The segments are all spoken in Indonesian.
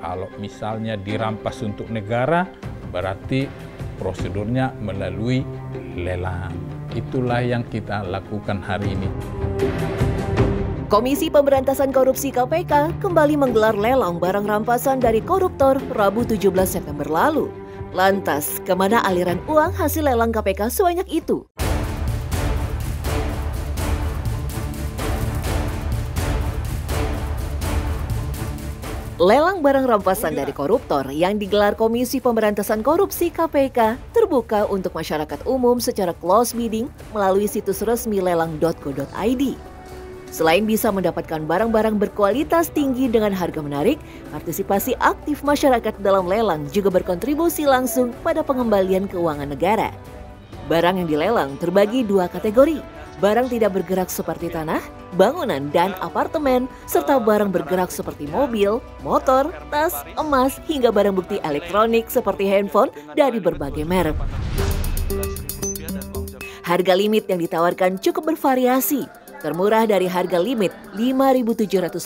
Kalau misalnya dirampas untuk negara, berarti prosedurnya melalui lelang. Itulah yang kita lakukan hari ini. Komisi Pemberantasan Korupsi KPK kembali menggelar lelang barang rampasan dari koruptor Rabu 17 September lalu. Lantas, kemana aliran uang hasil lelang KPK sebanyak itu? Lelang barang rampasan dari koruptor yang digelar Komisi Pemberantasan Korupsi KPK terbuka untuk masyarakat umum secara close bidding melalui situs resmi lelang.go.id. Selain bisa mendapatkan barang-barang berkualitas tinggi dengan harga menarik, partisipasi aktif masyarakat dalam lelang juga berkontribusi langsung pada pengembalian keuangan negara. Barang yang dilelang terbagi dua kategori. Barang tidak bergerak seperti tanah, bangunan, dan apartemen, serta barang bergerak seperti mobil, motor, tas, emas, hingga barang bukti elektronik seperti handphone dari berbagai merek. Harga limit yang ditawarkan cukup bervariasi. Termurah dari harga limit Rp5.700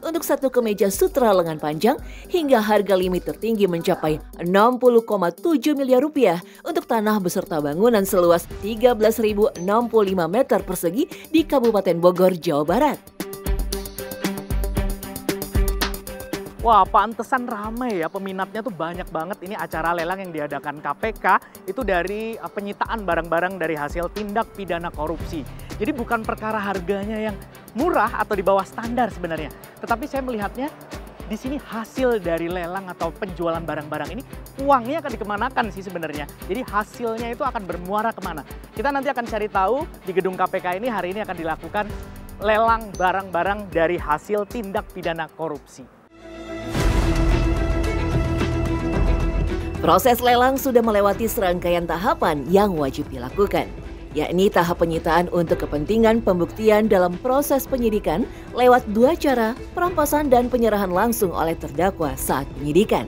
untuk satu kemeja sutra lengan panjang hingga harga limit tertinggi mencapai Rp60,7 miliar untuk tanah beserta bangunan seluas 13.065 meter persegi di Kabupaten Bogor, Jawa Barat. Wah, pantesan ramai ya, peminatnya tuh banyak banget. Ini acara lelang yang diadakan KPK itu dari penyitaan barang-barang dari hasil tindak pidana korupsi. Jadi bukan perkara harganya yang murah atau di bawah standar sebenarnya. Tetapi saya melihatnya di sini hasil dari lelang atau penjualan barang-barang ini uangnya akan dikemanakan sih sebenarnya. Jadi hasilnya itu akan bermuara kemana. Kita nanti akan cari tahu di gedung KPK ini hari ini akan dilakukan lelang barang-barang dari hasil tindak pidana korupsi. Proses lelang sudah melewati serangkaian tahapan yang wajib dilakukan, yakni tahap penyitaan untuk kepentingan pembuktian dalam proses penyidikan lewat dua cara, perampasan dan penyerahan langsung oleh terdakwa saat penyidikan.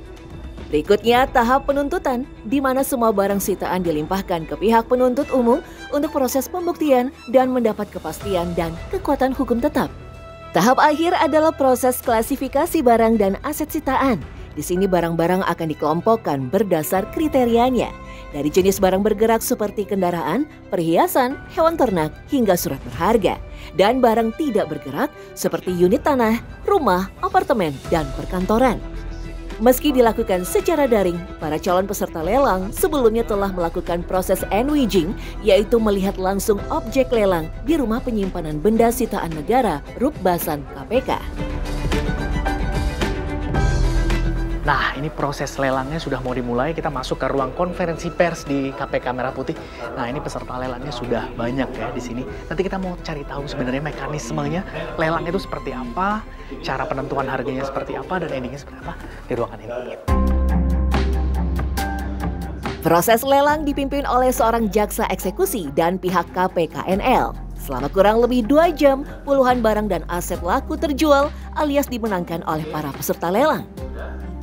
Berikutnya tahap penuntutan, di mana semua barang sitaan dilimpahkan ke pihak penuntut umum untuk proses pembuktian dan mendapat kepastian dan kekuatan hukum tetap. Tahap akhir adalah proses klasifikasi barang dan aset sitaan. Di sini barang-barang akan dikelompokkan berdasar kriterianya, dari jenis barang bergerak seperti kendaraan, perhiasan, hewan ternak, hingga surat berharga, dan barang tidak bergerak seperti unit tanah, rumah, apartemen, dan perkantoran. Meski dilakukan secara daring, para calon peserta lelang sebelumnya telah melakukan proses NWGing, yaitu melihat langsung objek lelang di rumah penyimpanan benda sitaan negara Rukbasan KPK. Nah, ini proses lelangnya sudah mau dimulai. Kita masuk ke ruang konferensi pers di KPK Merah Putih. Nah, ini peserta lelangnya sudah banyak ya di sini. Nanti kita mau cari tahu sebenarnya mekanismenya lelang itu seperti apa, cara penentuan harganya seperti apa, dan endingnya seperti apa di ruangan ini. Proses lelang dipimpin oleh seorang jaksa eksekusi dan pihak KPKNL. Selama kurang lebih 2 jam, puluhan barang dan aset laku terjual alias dimenangkan oleh para peserta lelang.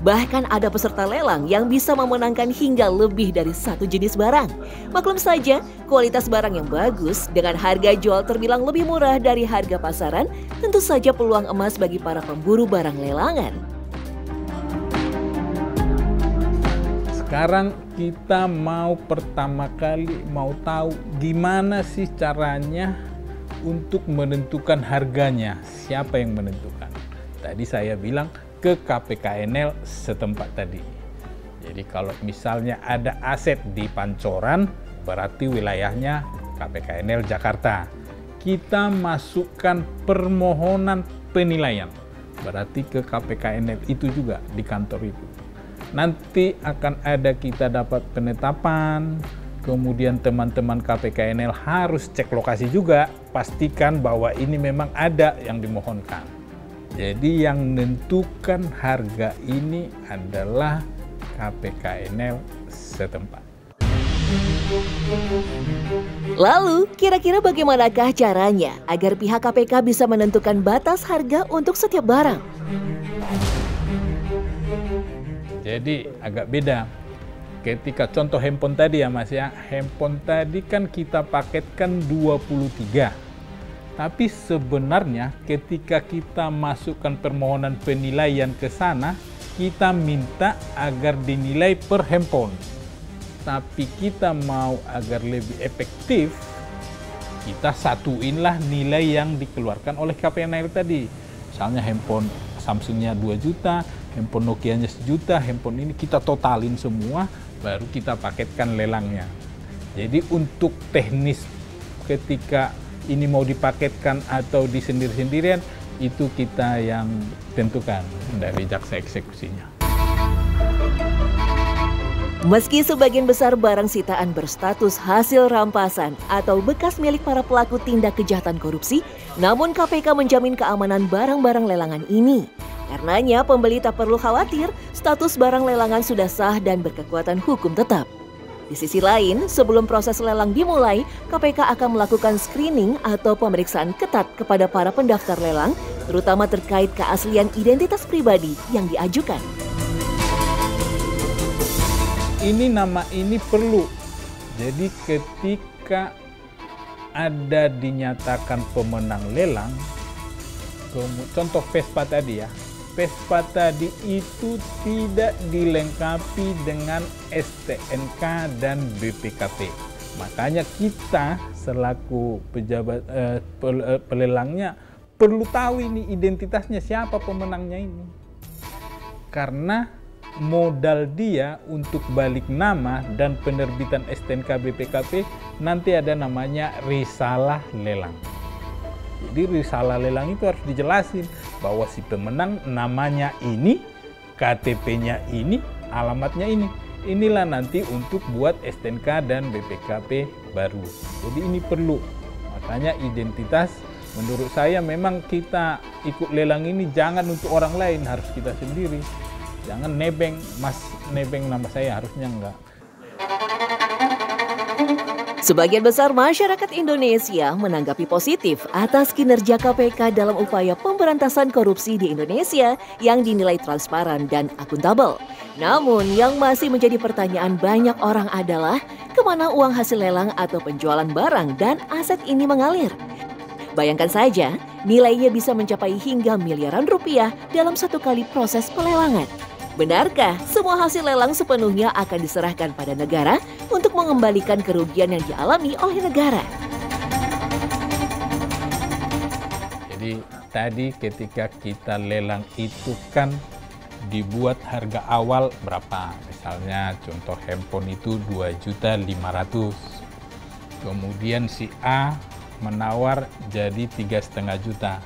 Bahkan ada peserta lelang yang bisa memenangkan hingga lebih dari satu jenis barang. Maklum saja, kualitas barang yang bagus dengan harga jual terbilang lebih murah dari harga pasaran, tentu saja peluang emas bagi para pemburu barang lelangan. Sekarang kita pertama kali mau tahu gimana sih caranya untuk menentukan harganya. Siapa yang menentukan? Tadi saya bilang ke KPKNL setempat tadi. Jadi kalau misalnya ada aset di Pancoran, berarti wilayahnya KPKNL Jakarta. Kita masukkan permohonan penilaian, berarti ke KPKNL itu juga di kantor itu. Nanti akan ada kita dapat penetapan, kemudian teman-teman KPKNL harus cek lokasi juga, pastikan bahwa ini memang ada yang dimohonkan. Jadi yang menentukan harga ini adalah KPKNL setempat. Lalu, kira-kira bagaimanakah caranya agar pihak KPK bisa menentukan batas harga untuk setiap barang? Jadi agak beda. Ketika contoh handphone tadi ya Mas ya, handphone tadi kan kita paketkan 23. Tapi sebenarnya ketika kita masukkan permohonan penilaian ke sana, kita minta agar dinilai per handphone. Tapi kita mau agar lebih efektif, kita satuinlah nilai yang dikeluarkan oleh KPNL tadi. Misalnya handphone Samsungnya 2 juta, handphone Nokianya 1 juta, handphone ini kita totalin semua, baru kita paketkan lelangnya. Jadi untuk teknis ketika ini mau dipaketkan atau disendiri-sendirian, itu kita yang tentukan dari jaksa eksekusinya. Meski sebagian besar barang sitaan berstatus hasil rampasan atau bekas milik para pelaku tindak kejahatan korupsi, namun KPK menjamin keamanan barang-barang lelangan ini. Karenanya pembeli tak perlu khawatir, status barang lelangan sudah sah dan berkekuatan hukum tetap. Di sisi lain, sebelum proses lelang dimulai, KPK akan melakukan screening atau pemeriksaan ketat kepada para pendaftar lelang, terutama terkait keaslian identitas pribadi yang diajukan. Ini nama ini perlu. Jadi ketika ada dinyatakan pemenang lelang, contoh Vespa tadi ya, Vespa tadi itu tidak dilengkapi dengan STNK dan BPKP. Makanya kita selaku pejabat pelelangnya perlu tahu ini identitasnya siapa pemenangnya ini. Karena modal dia untuk balik nama dan penerbitan STNK BPKP nanti ada namanya risalah lelang. Jadi risalah lelang itu harus dijelasin bahwa si pemenang namanya ini, KTP-nya ini, alamatnya ini. Inilah nanti untuk buat STNK dan BPKP baru. Jadi ini perlu. Makanya identitas menurut saya memang kita ikut lelang ini jangan untuk orang lain, harus kita sendiri. Jangan nebeng, mas nebeng nama saya, harusnya enggak. Sebagian besar masyarakat Indonesia menanggapi positif atas kinerja KPK dalam upaya pemberantasan korupsi di Indonesia yang dinilai transparan dan akuntabel. Namun yang masih menjadi pertanyaan banyak orang adalah kemana uang hasil lelang atau penjualan barang dan aset ini mengalir. Bayangkan saja, nilainya bisa mencapai hingga miliaran rupiah dalam satu kali proses pelelangan. Benarkah semua hasil lelang sepenuhnya akan diserahkan pada negara untuk mengembalikan kerugian yang dialami oleh negara? Jadi tadi ketika kita lelang itu kan dibuat harga awal berapa? Misalnya contoh handphone itu 2.500.000. Kemudian si A menawar jadi 3,5 juta.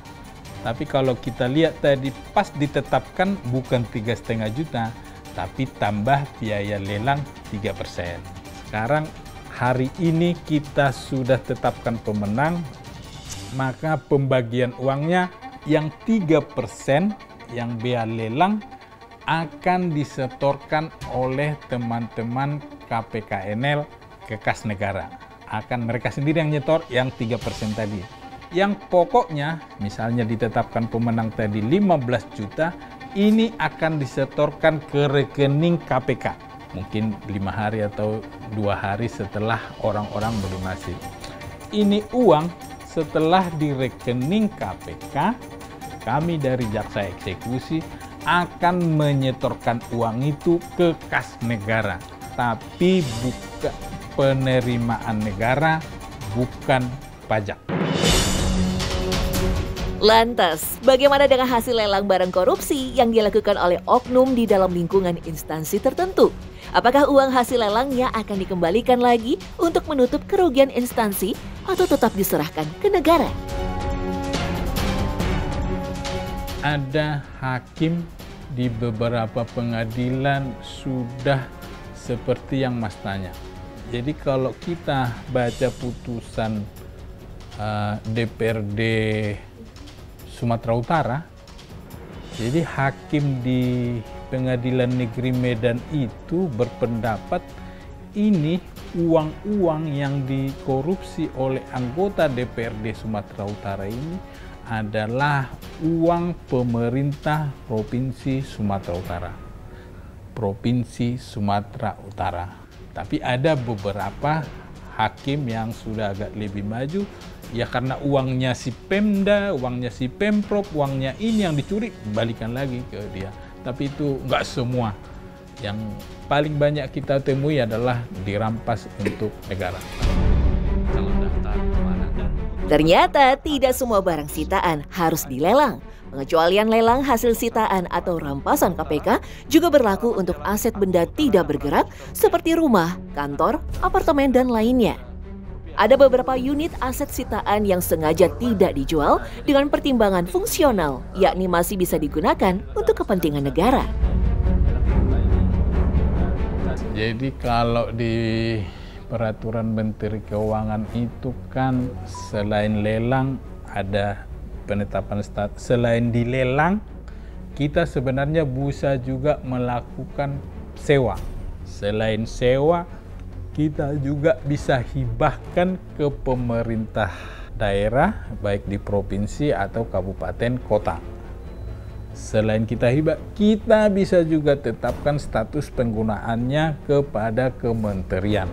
Tapi kalau kita lihat tadi pas ditetapkan bukan 3,5 juta, tapi tambah biaya lelang 3%. Sekarang hari ini kita sudah tetapkan pemenang, maka pembagian uangnya yang 3% yang biaya lelang akan disetorkan oleh teman-teman KPKNL ke kas negara. Akan mereka sendiri yang nyetor yang 3% tadi. Yang pokoknya misalnya ditetapkan pemenang tadi 15 juta, ini akan disetorkan ke rekening KPK. Mungkin 5 hari atau 2 hari setelah orang-orang berdonasi. Ini uang setelah di rekening KPK, kami dari jaksa eksekusi akan menyetorkan uang itu ke kas negara. Tapi bukan penerimaan negara, bukan pajak. Lantas, bagaimana dengan hasil lelang barang korupsi yang dilakukan oleh oknum di dalam lingkungan instansi tertentu? Apakah uang hasil lelangnya akan dikembalikan lagi untuk menutup kerugian instansi atau tetap diserahkan ke negara? Ada hakim di beberapa pengadilan sudah seperti yang Mas tanya. Jadi kalau kita baca putusan DPRD Sumatera Utara, jadi hakim di Pengadilan Negeri Medan itu berpendapat ini uang-uang yang dikorupsi oleh anggota DPRD Sumatera Utara ini adalah uang pemerintah Provinsi Sumatera Utara. Provinsi Sumatera Utara. Tapi ada beberapa hakim yang sudah agak lebih maju, ya karena uangnya si Pemda, uangnya si Pemprov, uangnya ini yang dicuri, balikan lagi ke dia. tapi itu nggak semua. Yang paling banyak kita temui adalah dirampas untuk negara. Ternyata tidak semua barang sitaan harus dilelang. Pengecualian lelang hasil sitaan atau rampasan KPK juga berlaku untuk aset benda tidak bergerak seperti rumah, kantor, apartemen, dan lainnya. Ada beberapa unit aset sitaan yang sengaja tidak dijual dengan pertimbangan fungsional, yakni masih bisa digunakan untuk kepentingan negara. Jadi kalau di peraturan Menteri Keuangan itu kan selain lelang ada penetapan status. Selain dilelang, kita sebenarnya bisa juga melakukan sewa. Selain sewa, kita juga bisa hibahkan ke pemerintah daerah, baik di provinsi atau kabupaten kota. Selain kita hibah, kita bisa juga tetapkan status penggunaannya kepada kementerian.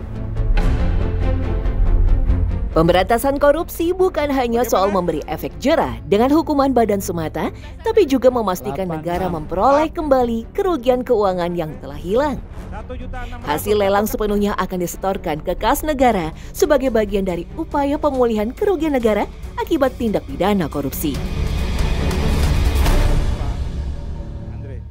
Pemberantasan korupsi bukan hanya soal memberi efek jerah dengan hukuman badan semata, tapi juga memastikan negara memperoleh kembali kerugian keuangan yang telah hilang. Hasil lelang sepenuhnya akan disetorkan ke kas negara sebagai bagian dari upaya pemulihan kerugian negara akibat tindak pidana korupsi.